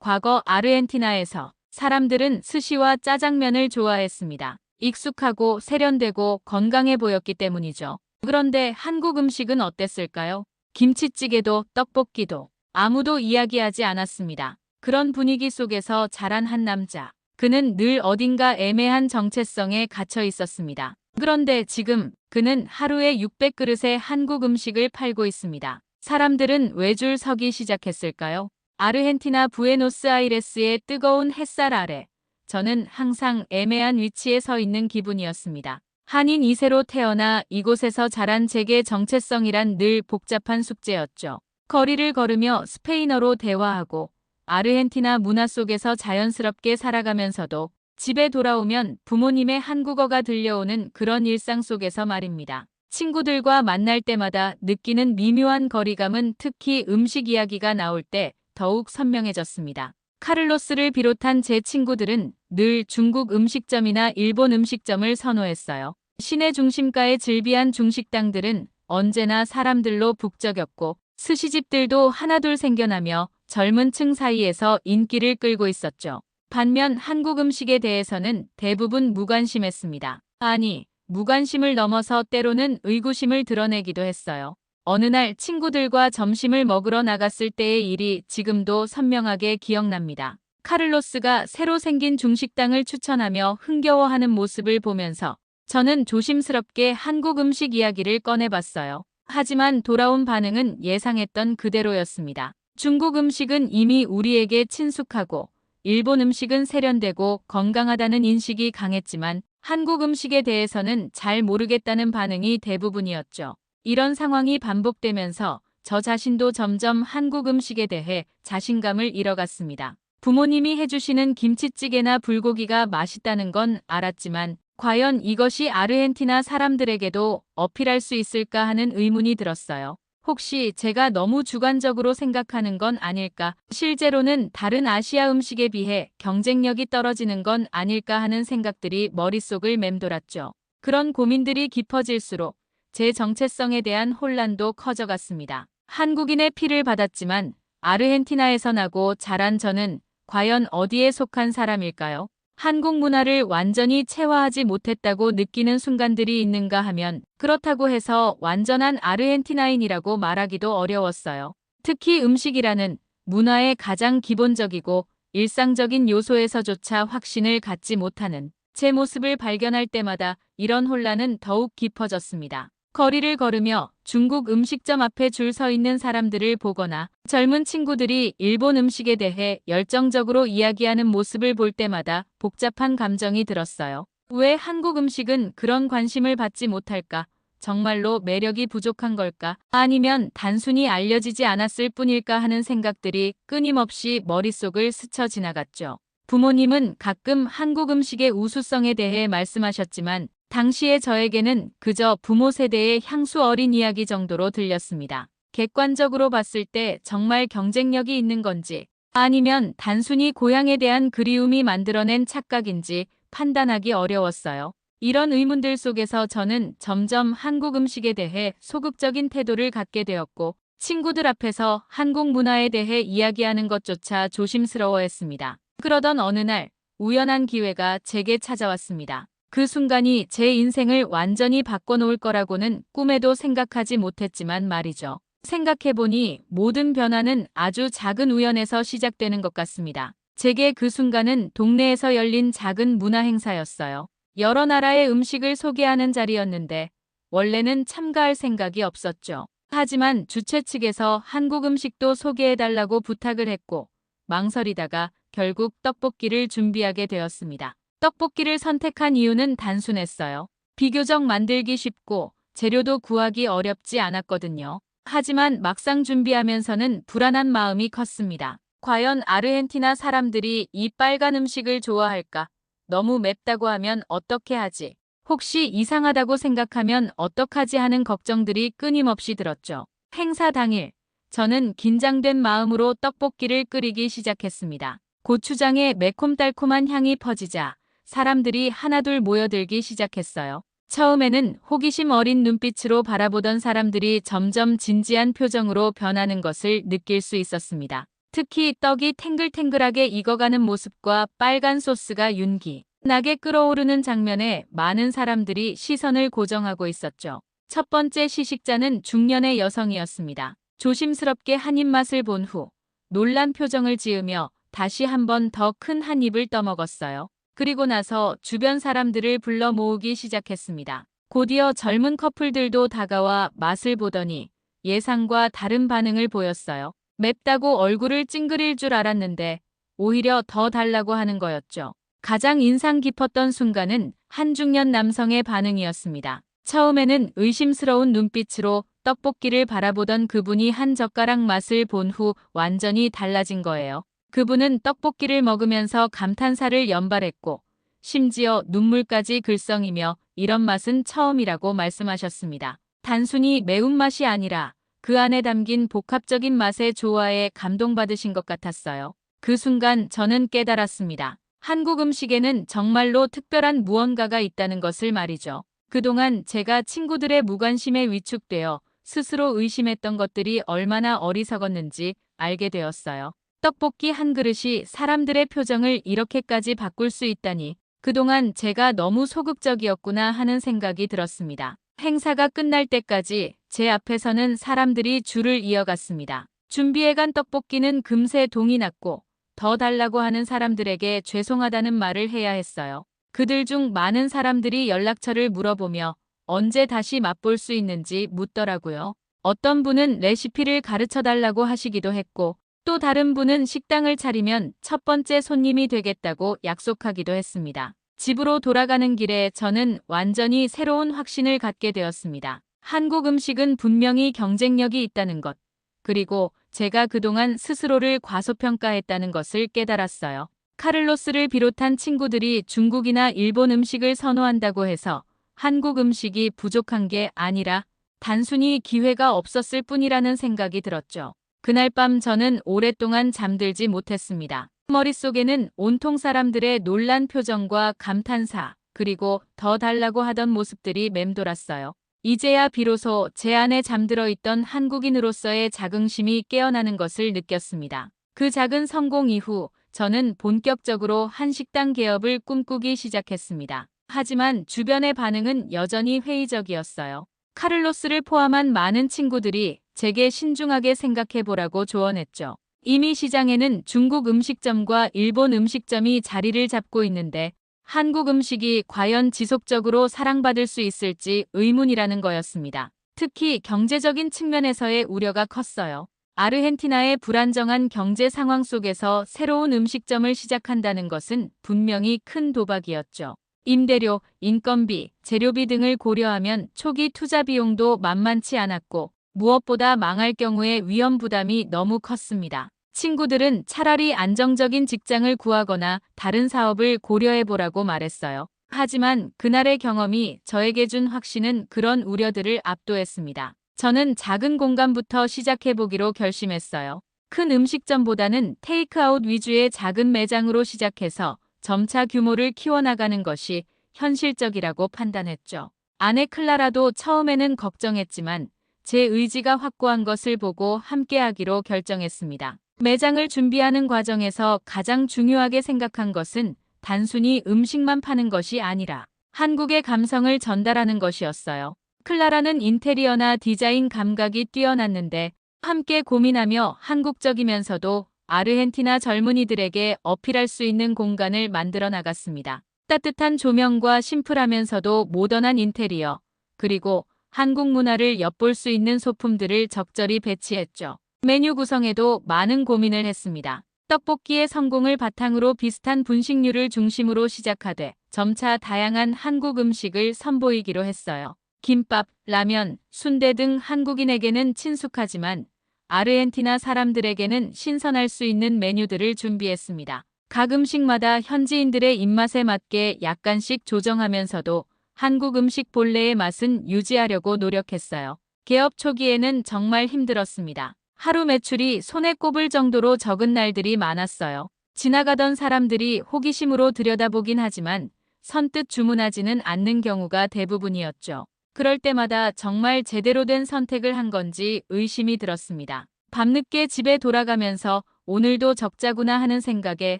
과거 아르헨티나에서 사람들은 스시와 짜장면을 좋아했습니다. 익숙하고 세련되고 건강해 보였기 때문이죠. 그런데 한국 음식은 어땠을까요? 김치찌개도 떡볶이도 아무도 이야기하지 않았습니다. 그런 분위기 속에서 자란 한 남자. 그는 늘 어딘가 애매한 정체성에 갇혀 있었습니다. 그런데 지금 그는 하루에 600그릇의 한국 음식을 팔고 있습니다. 사람들은 왜 줄 서기 시작했을까요? 아르헨티나 부에노스아이레스의 뜨거운 햇살 아래 저는 항상 애매한 위치에 서 있는 기분이었습니다. 한인 2세로 태어나 이곳에서 자란 제게 정체성이란 늘 복잡한 숙제였죠. 거리를 걸으며 스페인어로 대화하고 아르헨티나 문화 속에서 자연스럽게 살아가면서도 집에 돌아오면 부모님의 한국어가 들려오는 그런 일상 속에서 말입니다. 친구들과 만날 때마다 느끼는 미묘한 거리감은 특히 음식 이야기가 나올 때 더욱 선명해졌습니다. 카를로스를 비롯한 제 친구들은 늘 중국 음식점이나 일본 음식점을 선호했어요. 시내 중심가의 즐비한 중식당들은 언제나 사람들로 북적였고 스시집들도 하나둘 생겨나며 젊은 층 사이에서 인기를 끌고 있었죠. 반면 한국 음식에 대해서는 대부분 무관심했습니다. 아니, 무관심을 넘어서 때로는 의구심을 드러내기도 했어요. 어느 날 친구들과 점심을 먹으러 나갔을 때의 일이 지금도 선명하게 기억납니다. 카를로스가 새로 생긴 중식당을 추천하며 흥겨워하는 모습을 보면서 저는 조심스럽게 한국 음식 이야기를 꺼내봤어요. 하지만 돌아온 반응은 예상했던 그대로였습니다. 중국 음식은 이미 우리에게 친숙하고 일본 음식은 세련되고 건강하다는 인식이 강했지만 한국 음식에 대해서는 잘 모르겠다는 반응이 대부분이었죠. 이런 상황이 반복되면서 저 자신도 점점 한국 음식에 대해 자신감을 잃어갔습니다. 부모님이 해주시는 김치찌개나 불고기가 맛있다는 건 알았지만 과연 이것이 아르헨티나 사람들에게도 어필할 수 있을까 하는 의문이 들었어요. 혹시 제가 너무 주관적으로 생각하는 건 아닐까? 실제로는 다른 아시아 음식에 비해 경쟁력이 떨어지는 건 아닐까 하는 생각들이 머릿속을 맴돌았죠. 그런 고민들이 깊어질수록 제 정체성에 대한 혼란도 커져갔습니다. 한국인의 피를 받았지만 아르헨티나에서 나고 자란 저는 과연 어디에 속한 사람일까요? 한국 문화를 완전히 체화하지 못했다고 느끼는 순간들이 있는가 하면 그렇다고 해서 완전한 아르헨티나인이라고 말하기도 어려웠어요. 특히 음식이라는 문화의 가장 기본적이고 일상적인 요소에서조차 확신을 갖지 못하는 제 모습을 발견할 때마다 이런 혼란은 더욱 깊어졌습니다. 거리를 걸으며 중국 음식점 앞에 줄 서 있는 사람들을 보거나 젊은 친구들이 일본 음식에 대해 열정적으로 이야기하는 모습을 볼 때마다 복잡한 감정이 들었어요. 왜 한국 음식은 그런 관심을 받지 못할까? 정말로 매력이 부족한 걸까? 아니면 단순히 알려지지 않았을 뿐일까 하는 생각들이 끊임없이 머릿속을 스쳐 지나갔죠. 부모님은 가끔 한국 음식의 우수성에 대해 말씀하셨지만 당시의 저에게는 그저 부모 세대의 향수 어린 이야기 정도로 들렸습니다. 객관적으로 봤을 때 정말 경쟁력이 있는 건지 아니면 단순히 고향에 대한 그리움이 만들어낸 착각인지 판단하기 어려웠어요. 이런 의문들 속에서 저는 점점 한국 음식에 대해 소극적인 태도를 갖게 되었고 친구들 앞에서 한국 문화에 대해 이야기하는 것조차 조심스러워했습니다. 그러던 어느 날 우연한 기회가 제게 찾아왔습니다. 그 순간이 제 인생을 완전히 바꿔놓을 거라고는 꿈에도 생각하지 못했지만 말이죠. 생각해보니 모든 변화는 아주 작은 우연에서 시작되는 것 같습니다. 제게 그 순간은 동네에서 열린 작은 문화 행사였어요. 여러 나라의 음식을 소개하는 자리였는데 원래는 참가할 생각이 없었죠. 하지만 주최 측에서 한국 음식도 소개해달라고 부탁을 했고 망설이다가 결국 떡볶이를 준비하게 되었습니다. 떡볶이를 선택한 이유는 단순했어요. 비교적 만들기 쉽고 재료도 구하기 어렵지 않았거든요. 하지만 막상 준비하면서는 불안한 마음이 컸습니다. 과연 아르헨티나 사람들이 이 빨간 음식을 좋아할까? 너무 맵다고 하면 어떻게 하지? 혹시 이상하다고 생각하면 어떡하지 하는 걱정들이 끊임없이 들었죠. 행사 당일, 저는 긴장된 마음으로 떡볶이를 끓이기 시작했습니다. 고추장의 매콤달콤한 향이 퍼지자 사람들이 하나둘 모여들기 시작했어요. 처음에는 호기심 어린 눈빛으로 바라보던 사람들이 점점 진지한 표정으로 변하는 것을 느낄 수 있었습니다. 특히 떡이 탱글탱글하게 익어가는 모습과 빨간 소스가 윤기나게 끓어오르는 장면에 많은 사람들이 시선을 고정하고 있었죠. 첫 번째 시식자는 중년의 여성이었습니다. 조심스럽게 한 입맛을 본 후 놀란 표정을 지으며 다시 한 번 더 큰 한 입을 떠먹었어요. 그리고 나서 주변 사람들을 불러 모으기 시작했습니다. 곧이어 젊은 커플들도 다가와 맛을 보더니 예상과 다른 반응을 보였어요. 맵다고 얼굴을 찡그릴 줄 알았는데 오히려 더 달라고 하는 거였죠. 가장 인상 깊었던 순간은 한 중년 남성의 반응이었습니다. 처음에는 의심스러운 눈빛으로 떡볶이를 바라보던 그분이 한 젓가락 맛을 본 후 완전히 달라진 거예요. 그분은 떡볶이를 먹으면서 감탄사를 연발했고 심지어 눈물까지 글썽이며 이런 맛은 처음이라고 말씀하셨습니다. 단순히 매운맛이 아니라 그 안에 담긴 복합적인 맛의 조화에 감동받으신 것 같았어요. 그 순간 저는 깨달았습니다. 한국 음식에는 정말로 특별한 무언가가 있다는 것을 말이죠. 그동안 제가 친구들의 무관심에 위축되어 스스로 의심했던 것들이 얼마나 어리석었는지 알게 되었어요. 떡볶이 한 그릇이 사람들의 표정을 이렇게까지 바꿀 수 있다니 그동안 제가 너무 소극적이었구나 하는 생각이 들었습니다. 행사가 끝날 때까지 제 앞에서는 사람들이 줄을 이어갔습니다. 준비해간 떡볶이는 금세 동이 났고 더 달라고 하는 사람들에게 죄송하다는 말을 해야 했어요. 그들 중 많은 사람들이 연락처를 물어보며 언제 다시 맛볼 수 있는지 묻더라고요. 어떤 분은 레시피를 가르쳐 달라고 하시기도 했고 또 다른 분은 식당을 차리면 첫 번째 손님이 되겠다고 약속하기도 했습니다. 집으로 돌아가는 길에 저는 완전히 새로운 확신을 갖게 되었습니다. 한국 음식은 분명히 경쟁력이 있다는 것, 그리고 제가 그동안 스스로를 과소평가했다는 것을 깨달았어요. 카를로스를 비롯한 친구들이 중국이나 일본 음식을 선호한다고 해서 한국 음식이 부족한 게 아니라 단순히 기회가 없었을 뿐이라는 생각이 들었죠. 그날 밤 저는 오랫동안 잠들지 못했습니다. 머릿속에는 온통 사람들의 놀란 표정과 감탄사, 그리고 더 달라고 하던 모습들이 맴돌았어요. 이제야 비로소 제 안에 잠들어 있던 한국인으로서의 자긍심이 깨어나는 것을 느꼈습니다. 그 작은 성공 이후 저는 본격적으로 한식당 개업을 꿈꾸기 시작했습니다. 하지만 주변의 반응은 여전히 회의적이었어요. 카를로스를 포함한 많은 친구들이 제게 신중하게 생각해보라고 조언했죠. 이미 시장에는 중국 음식점과 일본 음식점이 자리를 잡고 있는데 한국 음식이 과연 지속적으로 사랑받을 수 있을지 의문이라는 거였습니다. 특히 경제적인 측면에서의 우려가 컸어요. 아르헨티나의 불안정한 경제 상황 속에서 새로운 음식점을 시작한다는 것은 분명히 큰 도박이었죠. 임대료, 인건비, 재료비 등을 고려하면 초기 투자 비용도 만만치 않았고 무엇보다 망할 경우의 위험 부담이 너무 컸습니다. 친구들은 차라리 안정적인 직장을 구하거나 다른 사업을 고려해보라고 말했어요. 하지만 그날의 경험이 저에게 준 확신은 그런 우려들을 압도했습니다. 저는 작은 공간부터 시작해보기로 결심했어요. 큰 음식점보다는 테이크아웃 위주의 작은 매장으로 시작해서 점차 규모를 키워나가는 것이 현실적이라고 판단했죠. 아내 클라라도 처음에는 걱정했지만 제 의지가 확고한 것을 보고 함께하기로 결정했습니다. 매장을 준비하는 과정에서 가장 중요하게 생각한 것은 단순히 음식만 파는 것이 아니라 한국의 감성을 전달하는 것이었어요. 클라라는 인테리어나 디자인 감각이 뛰어났는데 함께 고민하며 한국적이면서도 아르헨티나 젊은이들에게 어필할 수 있는 공간을 만들어 나갔습니다. 따뜻한 조명과 심플하면서도 모던한 인테리어, 그리고 한국 문화를 엿볼 수 있는 소품들을 적절히 배치했죠. 메뉴 구성에도 많은 고민을 했습니다. 떡볶이의 성공을 바탕으로 비슷한 분식류를 중심으로 시작하되 점차 다양한 한국 음식을 선보이기로 했어요. 김밥, 라면, 순대 등 한국인에게는 친숙하지만 아르헨티나 사람들에게는 신선할 수 있는 메뉴들을 준비했습니다. 각 음식마다 현지인들의 입맛에 맞게 약간씩 조정하면서도 한국 음식 본래의 맛은 유지하려고 노력했어요. 개업 초기에는 정말 힘들었습니다. 하루 매출이 손에 꼽을 정도로 적은 날들이 많았어요. 지나가던 사람들이 호기심으로 들여다보긴 하지만 선뜻 주문하지는 않는 경우가 대부분이었죠. 그럴 때마다 정말 제대로 된 선택을 한 건지 의심이 들었습니다. 밤늦게 집에 돌아가면서 오늘도 적자구나 하는 생각에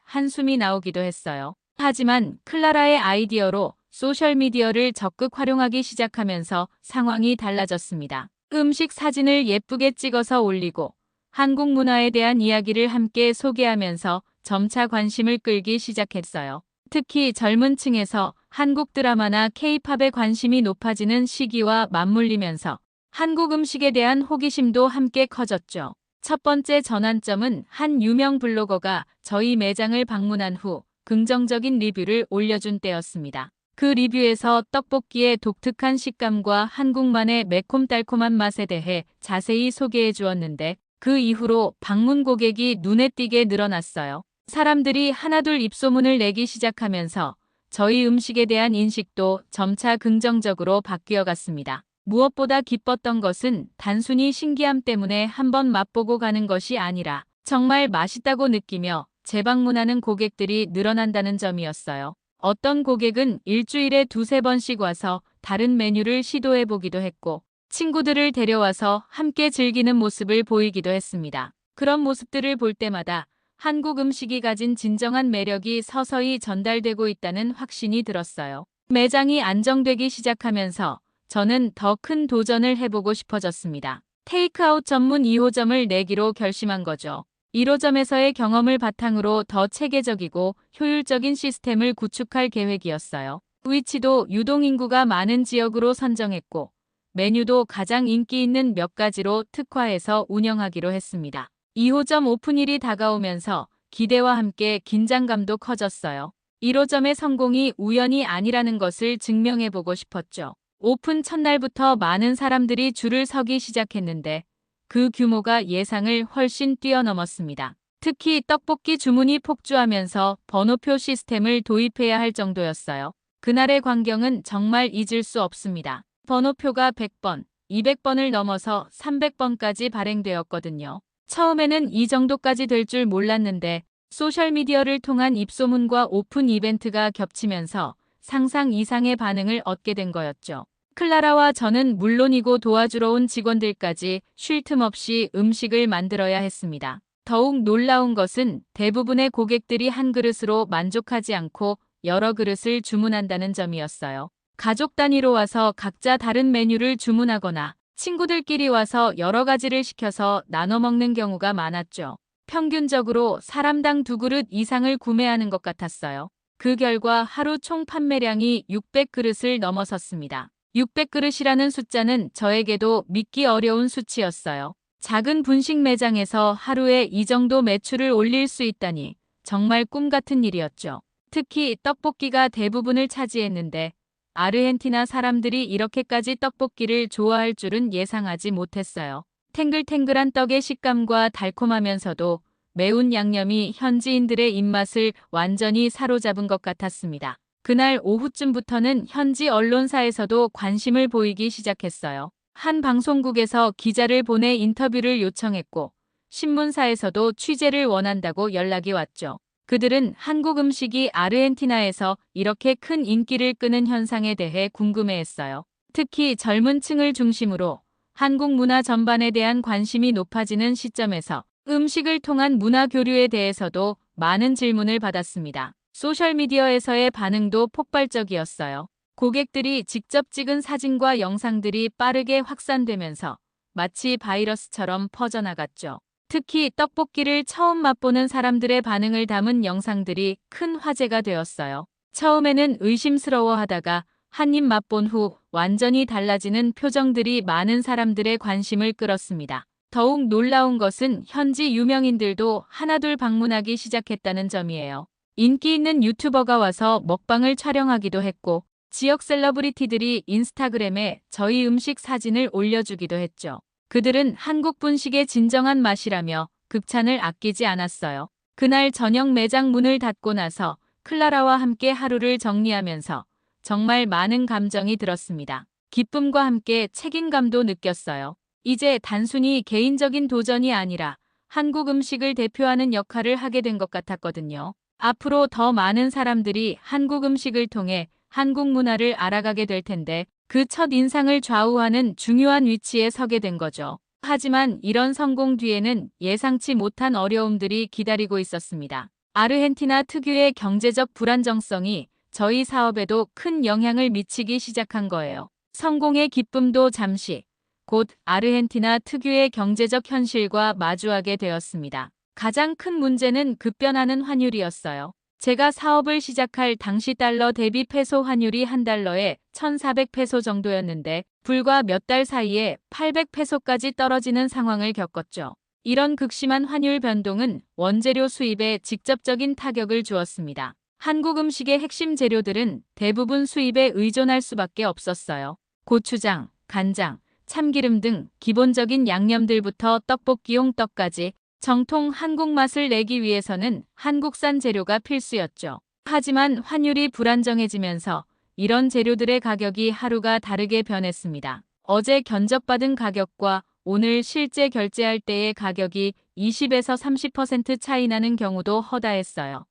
한숨이 나오기도 했어요. 하지만 클라라의 아이디어로 소셜미디어를 적극 활용하기 시작하면서 상황이 달라졌습니다. 음식 사진을 예쁘게 찍어서 올리고 한국 문화에 대한 이야기를 함께 소개하면서 점차 관심을 끌기 시작했어요. 특히 젊은 층에서 한국 드라마나 K-팝에 관심이 높아지는 시기와 맞물리면서 한국 음식에 대한 호기심도 함께 커졌죠. 첫 번째 전환점은 한 유명 블로거가 저희 매장을 방문한 후 긍정적인 리뷰를 올려준 때였습니다. 그 리뷰에서 떡볶이의 독특한 식감과 한국만의 매콤달콤한 맛에 대해 자세히 소개해 주었는데 그 이후로 방문 고객이 눈에 띄게 늘어났어요. 사람들이 하나둘 입소문을 내기 시작하면서 저희 음식에 대한 인식도 점차 긍정적으로 바뀌어 갔습니다. 무엇보다 기뻤던 것은 단순히 신기함 때문에 한번 맛보고 가는 것이 아니라 정말 맛있다고 느끼며 재방문하는 고객들이 늘어난다는 점이었어요. 어떤 고객은 일주일에 두세 번씩 와서 다른 메뉴를 시도해 보기도 했고 친구들을 데려와서 함께 즐기는 모습을 보이기도 했습니다. 그런 모습들을 볼 때마다 한국 음식이 가진 진정한 매력이 서서히 전달되고 있다는 확신이 들었어요. 매장이 안정되기 시작하면서 저는 더 큰 도전을 해보고 싶어졌습니다. 테이크아웃 전문 2호점을 내기로 결심한 거죠. 1호점에서의 경험을 바탕으로 더 체계적이고 효율적인 시스템을 구축할 계획이었어요. 위치도 유동인구가 많은 지역으로 선정했고 메뉴도 가장 인기 있는 몇 가지로 특화해서 운영하기로 했습니다. 2호점 오픈일이 다가오면서 기대와 함께 긴장감도 커졌어요. 1호점의 성공이 우연이 아니라는 것을 증명해보고 싶었죠. 오픈 첫날부터 많은 사람들이 줄을 서기 시작했는데 그 규모가 예상을 훨씬 뛰어넘었습니다. 특히 떡볶이 주문이 폭주하면서 번호표 시스템을 도입해야 할 정도였어요. 그날의 광경은 정말 잊을 수 없습니다. 번호표가 100번, 200번을 넘어서 300번까지 발행되었거든요. 처음에는 이 정도까지 될 줄 몰랐는데 소셜미디어를 통한 입소문과 오픈 이벤트가 겹치면서 상상 이상의 반응을 얻게 된 거였죠. 클라라와 저는 물론이고 도와주러 온 직원들까지 쉴 틈 없이 음식을 만들어야 했습니다. 더욱 놀라운 것은 대부분의 고객들이 한 그릇으로 만족하지 않고 여러 그릇을 주문한다는 점이었어요. 가족 단위로 와서 각자 다른 메뉴를 주문하거나 친구들끼리 와서 여러 가지를 시켜서 나눠 먹는 경우가 많았죠. 평균적으로 사람당 2그릇 이상을 구매하는 것 같았어요. 그 결과 하루 총 판매량이 600그릇을 넘어섰습니다. 600그릇이라는 숫자는 저에게도 믿기 어려운 수치였어요. 작은 분식 매장에서 하루에 이 정도 매출을 올릴 수 있다니 정말 꿈 같은 일이었죠. 특히 떡볶이가 대부분을 차지했는데 아르헨티나 사람들이 이렇게까지 떡볶이를 좋아할 줄은 예상하지 못했어요. 탱글탱글한 떡의 식감과 달콤하면서도 매운 양념이 현지인들의 입맛을 완전히 사로잡은 것 같았습니다. 그날 오후쯤부터는 현지 언론사에서도 관심을 보이기 시작했어요. 한 방송국에서 기자를 보내 인터뷰를 요청했고 신문사에서도 취재를 원한다고 연락이 왔죠. 그들은 한국 음식이 아르헨티나에서 이렇게 큰 인기를 끄는 현상에 대해 궁금해했어요. 특히 젊은 층을 중심으로 한국 문화 전반에 대한 관심이 높아지는 시점에서 음식을 통한 문화 교류에 대해서도 많은 질문을 받았습니다. 소셜미디어에서의 반응도 폭발적이었어요. 고객들이 직접 찍은 사진과 영상들이 빠르게 확산되면서 마치 바이러스처럼 퍼져나갔죠. 특히 떡볶이를 처음 맛보는 사람들의 반응을 담은 영상들이 큰 화제가 되었어요. 처음에는 의심스러워하다가 한 입 맛본 후 완전히 달라지는 표정들이 많은 사람들의 관심을 끌었습니다. 더욱 놀라운 것은 현지 유명인들도 하나둘 방문하기 시작했다는 점이에요. 인기 있는 유튜버가 와서 먹방을 촬영하기도 했고 지역 셀러브리티들이 인스타그램에 저희 음식 사진을 올려주기도 했죠. 그들은 한국 분식의 진정한 맛이라며 극찬을 아끼지 않았어요. 그날 저녁 매장 문을 닫고 나서 클라라와 함께 하루를 정리하면서 정말 많은 감정이 들었습니다. 기쁨과 함께 책임감도 느꼈어요. 이제 단순히 개인적인 도전이 아니라 한국 음식을 대표하는 역할을 하게 된 것 같았거든요. 앞으로 더 많은 사람들이 한국 음식을 통해 한국 문화를 알아가게 될 텐데 그 첫 인상을 좌우하는 중요한 위치에 서게 된 거죠. 하지만 이런 성공 뒤에는 예상치 못한 어려움들이 기다리고 있었습니다. 아르헨티나 특유의 경제적 불안정성이 저희 사업에도 큰 영향을 미치기 시작한 거예요. 성공의 기쁨도 잠시, 곧 아르헨티나 특유의 경제적 현실과 마주하게 되었습니다. 가장 큰 문제는 급변하는 환율이었어요. 제가 사업을 시작할 당시 달러 대비 페소 환율이 한 달러에 1,400페소 정도였는데 불과 몇 달 사이에 800페소까지 떨어지는 상황을 겪었죠. 이런 극심한 환율 변동은 원재료 수입에 직접적인 타격을 주었습니다. 한국 음식의 핵심 재료들은 대부분 수입에 의존할 수밖에 없었어요. 고추장, 간장, 참기름 등 기본적인 양념들부터 떡볶이용 떡까지 정통 한국 맛을 내기 위해서는 한국산 재료가 필수였죠. 하지만 환율이 불안정해지면서 이런 재료들의 가격이 하루가 다르게 변했습니다. 어제 견적받은 가격과 오늘 실제 결제할 때의 가격이 20에서 30% 차이 나는 경우도 허다했어요.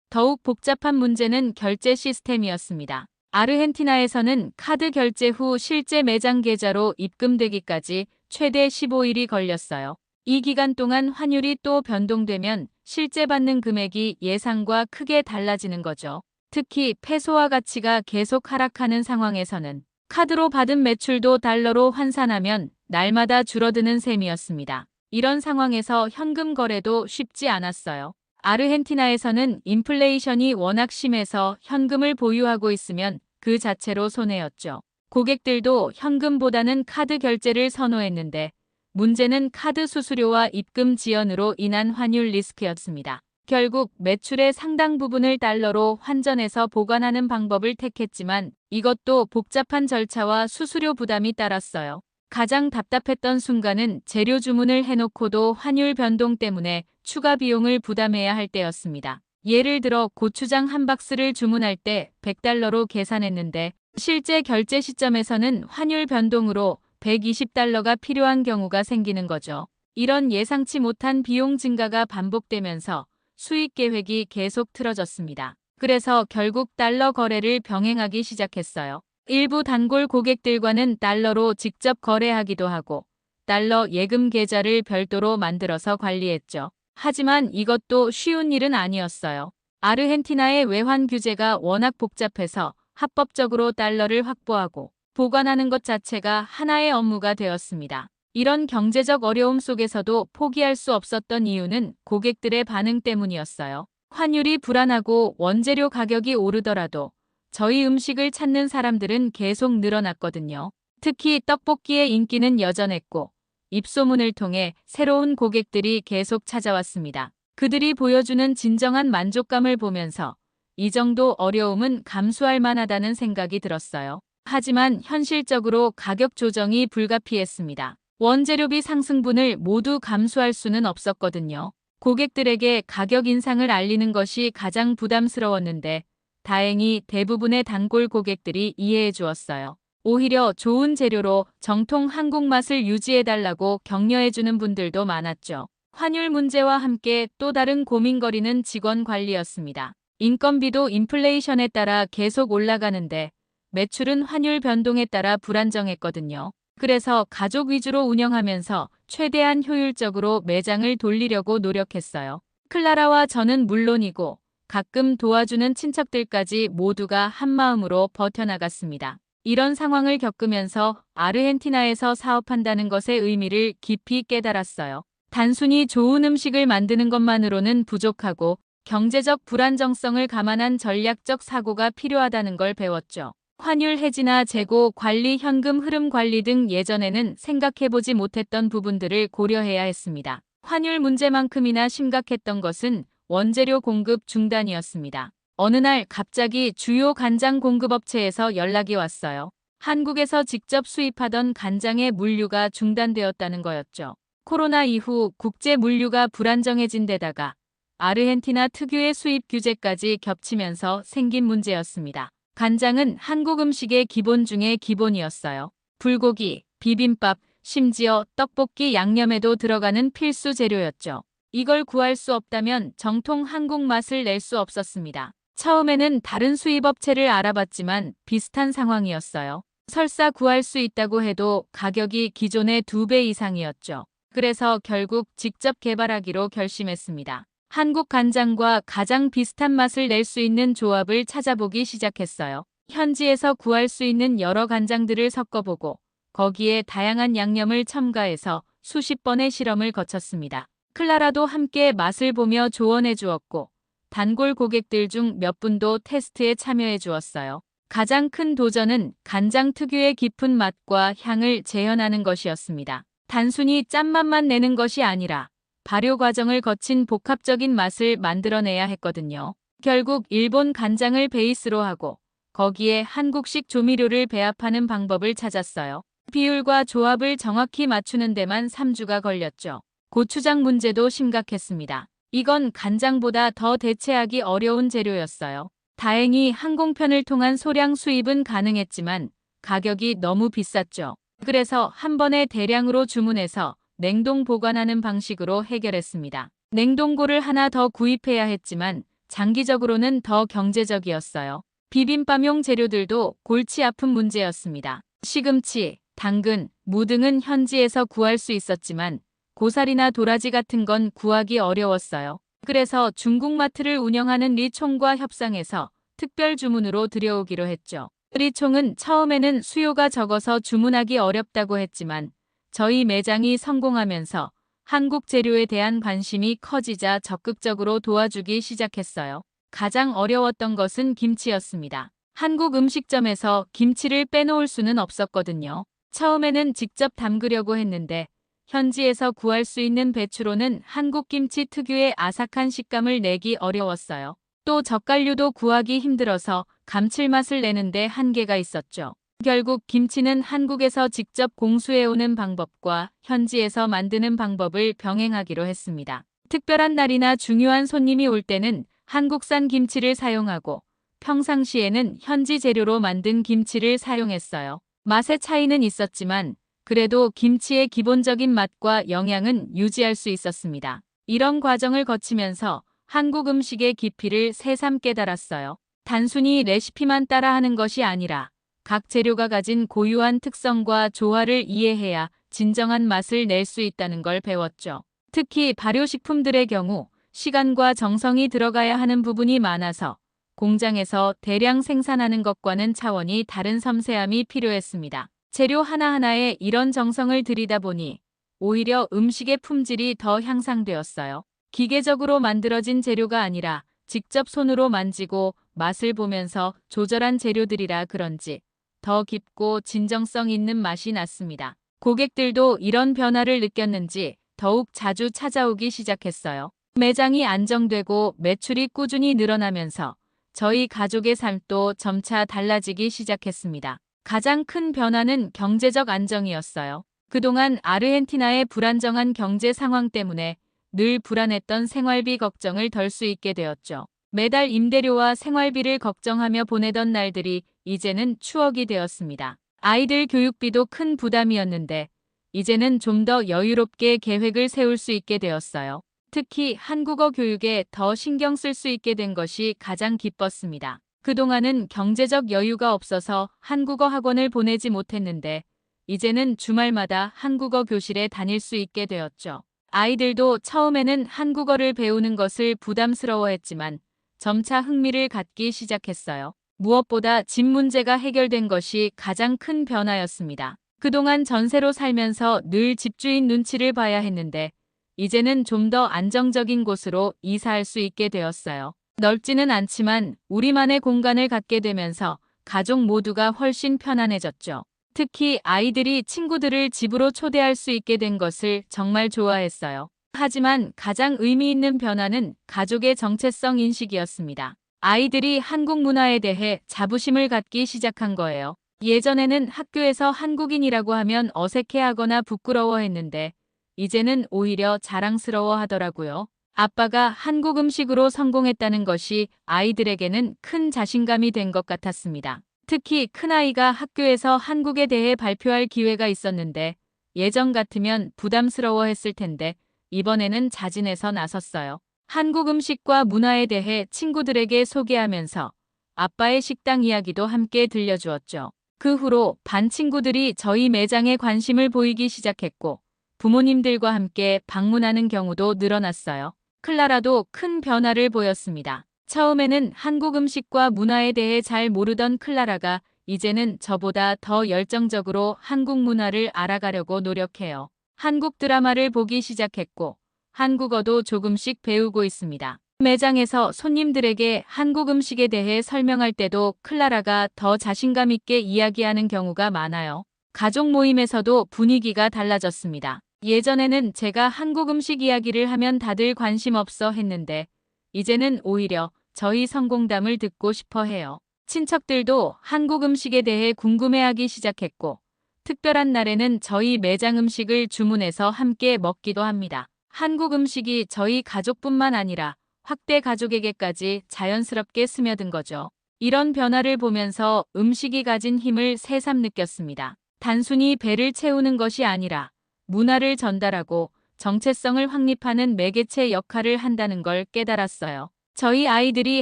더욱 복잡한 문제는 결제 시스템이었습니다. 아르헨티나에서는 카드 결제 후 실제 매장 계좌로 입금되기까지 최대 15일이 걸렸어요. 이 기간 동안 환율이 또 변동되면 실제 받는 금액이 예상과 크게 달라지는 거죠. 특히 페소화 가치가 계속 하락하는 상황에서는 카드로 받은 매출도 달러로 환산하면 날마다 줄어드는 셈이었습니다. 이런 상황에서 현금 거래도 쉽지 않았어요. 아르헨티나에서는 인플레이션이 워낙 심해서 현금을 보유하고 있으면 그 자체로 손해였죠. 고객들도 현금보다는 카드 결제를 선호했는데 문제는 카드 수수료와 입금 지연으로 인한 환율 리스크였습니다. 결국 매출의 상당 부분을 달러로 환전해서 보관하는 방법을 택했지만 이것도 복잡한 절차와 수수료 부담이 따랐어요. 가장 답답했던 순간은 재료 주문을 해놓고도 환율 변동 때문에 추가 비용을 부담해야 할 때였습니다. 예를 들어 고추장 한 박스를 주문할 때 100달러로 계산했는데 실제 결제 시점에서는 환율 변동으로 120달러가 필요한 경우가 생기는 거죠. 이런 예상치 못한 비용 증가가 반복되면서 수익 계획이 계속 틀어졌습니다. 그래서 결국 달러 거래를 병행하기 시작했어요. 일부 단골 고객들과는 달러로 직접 거래하기도 하고 달러 예금 계좌를 별도로 만들어서 관리했죠. 하지만 이것도 쉬운 일은 아니었어요. 아르헨티나의 외환 규제가 워낙 복잡해서 합법적으로 달러를 확보하고 보관하는 것 자체가 하나의 업무가 되었습니다. 이런 경제적 어려움 속에서도 포기할 수 없었던 이유는 고객들의 반응 때문이었어요. 환율이 불안하고 원재료 가격이 오르더라도 저희 음식을 찾는 사람들은 계속 늘어났거든요. 특히 떡볶이의 인기는 여전했고 입소문을 통해 새로운 고객들이 계속 찾아왔습니다. 그들이 보여주는 진정한 만족감을 보면서 이 정도 어려움은 감수할 만하다는 생각이 들었어요. 하지만 현실적으로 가격 조정이 불가피했습니다. 원재료비 상승분을 모두 감수할 수는 없었거든요. 고객들에게 가격 인상을 알리는 것이 가장 부담스러웠는데 다행히 대부분의 단골 고객들이 이해해 주었어요. 오히려 좋은 재료로 정통 한국 맛을 유지해달라고 격려해주는 분들도 많았죠. 환율 문제와 함께 또 다른 고민거리는 직원 관리였습니다. 인건비도 인플레이션에 따라 계속 올라가는데 매출은 환율 변동에 따라 불안정했거든요. 그래서 가족 위주로 운영하면서 최대한 효율적으로 매장을 돌리려고 노력했어요. 클라라와 저는 물론이고 가끔 도와주는 친척들까지 모두가 한마음으로 버텨나갔습니다. 이런 상황을 겪으면서 아르헨티나에서 사업한다는 것의 의미를 깊이 깨달았어요. 단순히 좋은 음식을 만드는 것만으로는 부족하고 경제적 불안정성을 감안한 전략적 사고가 필요하다는 걸 배웠죠. 환율 해지나 재고 관리, 현금 흐름 관리 등 예전에는 생각해보지 못했던 부분들을 고려해야 했습니다. 환율 문제만큼이나 심각했던 것은 원재료 공급 중단이었습니다. 어느 날 갑자기 주요 간장 공급업체에서 연락이 왔어요. 한국에서 직접 수입하던 간장의 물류가 중단되었다는 거였죠. 코로나 이후 국제 물류가 불안정해진 데다가 아르헨티나 특유의 수입 규제까지 겹치면서 생긴 문제였습니다. 간장은 한국 음식의 기본 중의 기본이었어요. 불고기, 비빔밥, 심지어 떡볶이 양념에도 들어가는 필수 재료였죠. 이걸 구할 수 없다면 정통 한국 맛을 낼 수 없었습니다. 처음에는 다른 수입업체를 알아봤지만 비슷한 상황이었어요. 설사 구할 수 있다고 해도 가격이 기존의 2배 이상이었죠. 그래서 결국 직접 개발하기로 결심했습니다. 한국 간장과 가장 비슷한 맛을 낼 수 있는 조합을 찾아보기 시작했어요. 현지에서 구할 수 있는 여러 간장들을 섞어보고 거기에 다양한 양념을 첨가해서 수십 번의 실험을 거쳤습니다. 클라라도 함께 맛을 보며 조언해 주었고 단골 고객들 중 몇 분도 테스트에 참여해 주었어요. 가장 큰 도전은 간장 특유의 깊은 맛과 향을 재현하는 것이었습니다. 단순히 짠맛만 내는 것이 아니라 발효 과정을 거친 복합적인 맛을 만들어내야 했거든요. 결국 일본 간장을 베이스로 하고 거기에 한국식 조미료를 배합하는 방법을 찾았어요. 비율과 조합을 정확히 맞추는 데만 3주가 걸렸죠. 고추장 문제도 심각했습니다. 이건 간장보다 더 대체하기 어려운 재료였어요. 다행히 항공편을 통한 소량 수입은 가능했지만 가격이 너무 비쌌죠. 그래서 한 번에 대량으로 주문해서 냉동 보관하는 방식으로 해결했습니다. 냉동고를 하나 더 구입해야 했지만 장기적으로는 더 경제적이었어요. 비빔밥용 재료들도 골치 아픈 문제였습니다. 시금치, 당근, 무 등은 현지에서 구할 수 있었지만 고사리나 도라지 같은 건 구하기 어려웠어요. 그래서 중국 마트를 운영하는 리총과 협상해서 특별 주문으로 들여오기로 했죠. 리총은 처음에는 수요가 적어서 주문하기 어렵다고 했지만 저희 매장이 성공하면서 한국 재료에 대한 관심이 커지자 적극적으로 도와주기 시작했어요. 가장 어려웠던 것은 김치였습니다. 한국 음식점에서 김치를 빼놓을 수는 없었거든요. 처음에는 직접 담그려고 했는데 현지에서 구할 수 있는 배추로는 한국 김치 특유의 아삭한 식감을 내기 어려웠어요. 또 젓갈류도 구하기 힘들어서 감칠맛을 내는데 한계가 있었죠. 결국 김치는 한국에서 직접 공수해오는 방법과 현지에서 만드는 방법을 병행하기로 했습니다. 특별한 날이나 중요한 손님이 올 때는 한국산 김치를 사용하고 평상시에는 현지 재료로 만든 김치를 사용했어요. 맛의 차이는 있었지만 그래도 김치의 기본적인 맛과 영양은 유지할 수 있었습니다. 이런 과정을 거치면서 한국 음식의 깊이를 새삼 깨달았어요. 단순히 레시피만 따라하는 것이 아니라 각 재료가 가진 고유한 특성과 조화를 이해해야 진정한 맛을 낼 수 있다는 걸 배웠죠. 특히 발효식품들의 경우 시간과 정성이 들어가야 하는 부분이 많아서 공장에서 대량 생산하는 것과는 차원이 다른 섬세함이 필요했습니다. 재료 하나하나에 이런 정성을 들이다 보니 오히려 음식의 품질이 더 향상되었어요. 기계적으로 만들어진 재료가 아니라 직접 손으로 만지고 맛을 보면서 조절한 재료들이라 그런지 더 깊고 진정성 있는 맛이 났습니다. 고객들도 이런 변화를 느꼈는지 더욱 자주 찾아오기 시작했어요. 매장이 안정되고 매출이 꾸준히 늘어나면서 저희 가족의 삶도 점차 달라지기 시작했습니다. 가장 큰 변화는 경제적 안정이었어요. 그동안 아르헨티나의 불안정한 경제 상황 때문에 늘 불안했던 생활비 걱정을 덜 수 있게 되었죠. 매달 임대료와 생활비를 걱정하며 보내던 날들이 이제는 추억이 되었습니다. 아이들 교육비도 큰 부담이었는데 이제는 좀 더 여유롭게 계획을 세울 수 있게 되었어요. 특히 한국어 교육에 더 신경 쓸 수 있게 된 것이 가장 기뻤습니다. 그동안은 경제적 여유가 없어서 한국어 학원을 보내지 못했는데 이제는 주말마다 한국어 교실에 다닐 수 있게 되었죠. 아이들도 처음에는 한국어를 배우는 것을 부담스러워했지만 점차 흥미를 갖기 시작했어요. 무엇보다 집 문제가 해결된 것이 가장 큰 변화였습니다. 그동안 전세로 살면서 늘 집주인 눈치를 봐야 했는데 이제는 좀 더 안정적인 곳으로 이사할 수 있게 되었어요. 넓지는 않지만 우리만의 공간을 갖게 되면서 가족 모두가 훨씬 편안해졌죠. 특히 아이들이 친구들을 집으로 초대할 수 있게 된 것을 정말 좋아했어요. 하지만 가장 의미 있는 변화는 가족의 정체성 인식이었습니다. 아이들이 한국 문화에 대해 자부심을 갖기 시작한 거예요. 예전에는 학교에서 한국인이라고 하면 어색해하거나 부끄러워했는데 이제는 오히려 자랑스러워 하더라고요. 아빠가 한국 음식으로 성공했다는 것이 아이들에게는 큰 자신감이 된 것 같았습니다. 특히 큰아이가 학교에서 한국에 대해 발표할 기회가 있었는데 예전 같으면 부담스러워했을 텐데 이번에는 자진해서 나섰어요. 한국 음식과 문화에 대해 친구들에게 소개하면서 아빠의 식당 이야기도 함께 들려주었죠. 그 후로 반 친구들이 저희 매장에 관심을 보이기 시작했고 부모님들과 함께 방문하는 경우도 늘어났어요. 클라라도 큰 변화를 보였습니다. 처음에는 한국 음식과 문화에 대해 잘 모르던 클라라가 이제는 저보다 더 열정적으로 한국 문화를 알아가려고 노력해요. 한국 드라마를 보기 시작했고 한국어도 조금씩 배우고 있습니다. 매장에서 손님들에게 한국 음식에 대해 설명할 때도 클라라가 더 자신감 있게 이야기하는 경우가 많아요. 가족 모임에서도 분위기가 달라졌습니다. 예전에는 제가 한국 음식 이야기를 하면 다들 관심 없어 했는데 이제는 오히려 저희 성공담을 듣고 싶어 해요. 친척들도 한국 음식에 대해 궁금해하기 시작했고 특별한 날에는 저희 매장 음식을 주문해서 함께 먹기도 합니다. 한국 음식이 저희 가족뿐만 아니라 확대 가족에게까지 자연스럽게 스며든 거죠. 이런 변화를 보면서 음식이 가진 힘을 새삼 느꼈습니다. 단순히 배를 채우는 것이 아니라 문화를 전달하고 정체성을 확립하는 매개체 역할을 한다는 걸 깨달았어요. 저희 아이들이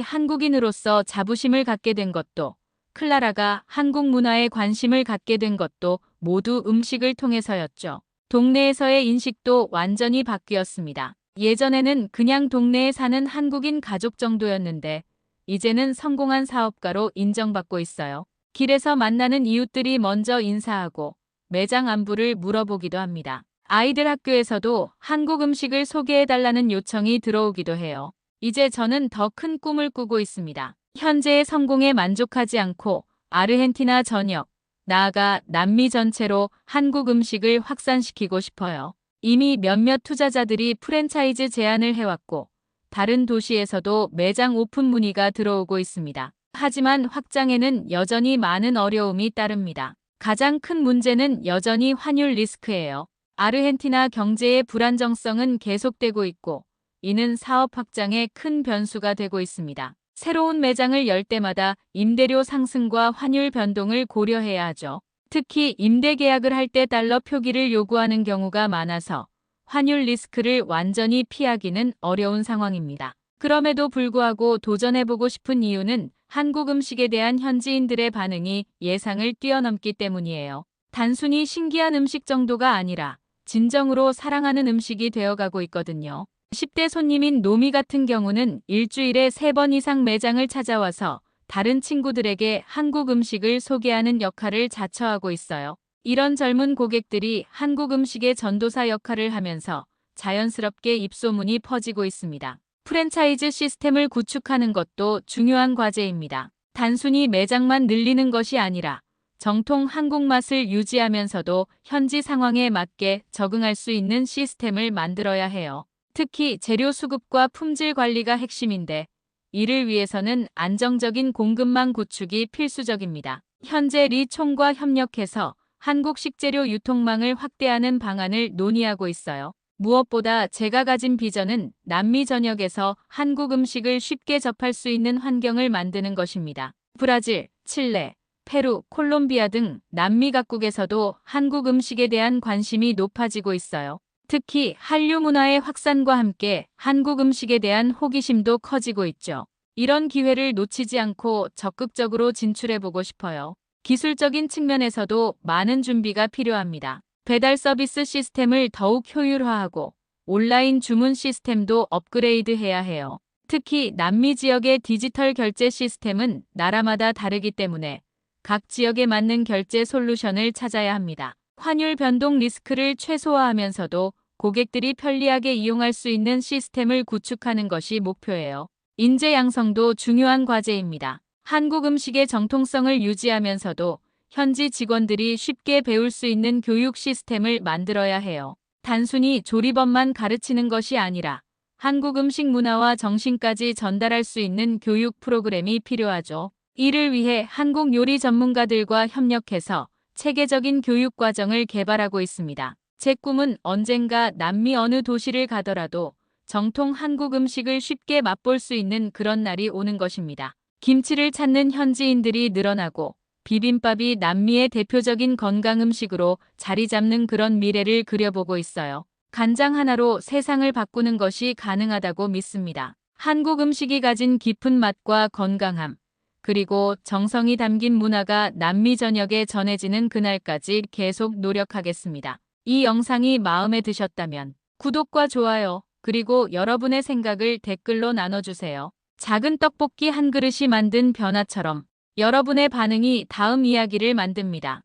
한국인으로서 자부심을 갖게 된 것도, 클라라가 한국 문화에 관심을 갖게 된 것도 모두 음식을 통해서였죠. 동네에서의 인식도 완전히 바뀌었습니다. 예전에는 그냥 동네에 사는 한국인 가족 정도였는데 이제는 성공한 사업가로 인정받고 있어요. 길에서 만나는 이웃들이 먼저 인사하고 매장 안부를 물어보기도 합니다. 아이들 학교에서도 한국 음식을 소개해달라는 요청이 들어오기도 해요. 이제 저는 더 큰 꿈을 꾸고 있습니다. 현재의 성공에 만족하지 않고 아르헨티나 전역, 나아가 남미 전체로 한국 음식을 확산시키고 싶어요. 이미 몇몇 투자자들이 프랜차이즈 제안을 해왔고 다른 도시에서도 매장 오픈 문의가 들어오고 있습니다. 하지만 확장에는 여전히 많은 어려움이 따릅니다. 가장 큰 문제는 여전히 환율 리스크예요. 아르헨티나 경제의 불안정성은 계속되고 있고 이는 사업 확장에 큰 변수가 되고 있습니다. 새로운 매장을 열 때마다 임대료 상승과 환율 변동을 고려해야 하죠. 특히 임대 계약을 할 때 달러 표기를 요구하는 경우가 많아서 환율 리스크를 완전히 피하기는 어려운 상황입니다. 그럼에도 불구하고 도전해보고 싶은 이유는 한국 음식에 대한 현지인들의 반응이 예상을 뛰어넘기 때문이에요. 단순히 신기한 음식 정도가 아니라 진정으로 사랑하는 음식이 되어가고 있거든요. 10대 손님인 노미 같은 경우는 일주일에 3번 이상 매장을 찾아와서 다른 친구들에게 한국 음식을 소개하는 역할을 자처하고 있어요. 이런 젊은 고객들이 한국 음식의 전도사 역할을 하면서 자연스럽게 입소문이 퍼지고 있습니다. 프랜차이즈 시스템을 구축하는 것도 중요한 과제입니다. 단순히 매장만 늘리는 것이 아니라 정통 한국 맛을 유지하면서도 현지 상황에 맞게 적응할 수 있는 시스템을 만들어야 해요. 특히 재료 수급과 품질 관리가 핵심인데 이를 위해서는 안정적인 공급망 구축이 필수적입니다. 현재 리 총과 협력해서 한국 식재료 유통망을 확대하는 방안을 논의하고 있어요. 무엇보다 제가 가진 비전은 남미 전역에서 한국 음식을 쉽게 접할 수 있는 환경을 만드는 것입니다. 브라질, 칠레, 페루, 콜롬비아 등 남미 각국에서도 한국 음식에 대한 관심이 높아지고 있어요. 특히 한류 문화의 확산과 함께 한국 음식에 대한 호기심도 커지고 있죠. 이런 기회를 놓치지 않고 적극적으로 진출해보고 싶어요. 기술적인 측면에서도 많은 준비가 필요합니다. 배달 서비스 시스템을 더욱 효율화하고 온라인 주문 시스템도 업그레이드해야 해요. 특히 남미 지역의 디지털 결제 시스템은 나라마다 다르기 때문에 각 지역에 맞는 결제 솔루션을 찾아야 합니다. 환율 변동 리스크를 최소화하면서도 고객들이 편리하게 이용할 수 있는 시스템을 구축하는 것이 목표예요. 인재 양성도 중요한 과제입니다. 한국 음식의 정통성을 유지하면서도 현지 직원들이 쉽게 배울 수 있는 교육 시스템을 만들어야 해요. 단순히 조리법만 가르치는 것이 아니라 한국 음식 문화와 정신까지 전달할 수 있는 교육 프로그램이 필요하죠. 이를 위해 한국 요리 전문가들과 협력해서 체계적인 교육 과정을 개발하고 있습니다. 제 꿈은 언젠가 남미 어느 도시를 가더라도 정통 한국 음식을 쉽게 맛볼 수 있는 그런 날이 오는 것입니다. 김치를 찾는 현지인들이 늘어나고 비빔밥이 남미의 대표적인 건강 음식으로 자리 잡는 그런 미래를 그려보고 있어요. 간장 하나로 세상을 바꾸는 것이 가능하다고 믿습니다. 한국 음식이 가진 깊은 맛과 건강함, 그리고 정성이 담긴 문화가 남미 전역에 전해지는 그날까지 계속 노력하겠습니다. 이 영상이 마음에 드셨다면 구독과 좋아요, 그리고 여러분의 생각을 댓글로 나눠주세요. 작은 떡볶이 한 그릇이 만든 변화처럼 여러분의 반응이 다음 이야기를 만듭니다.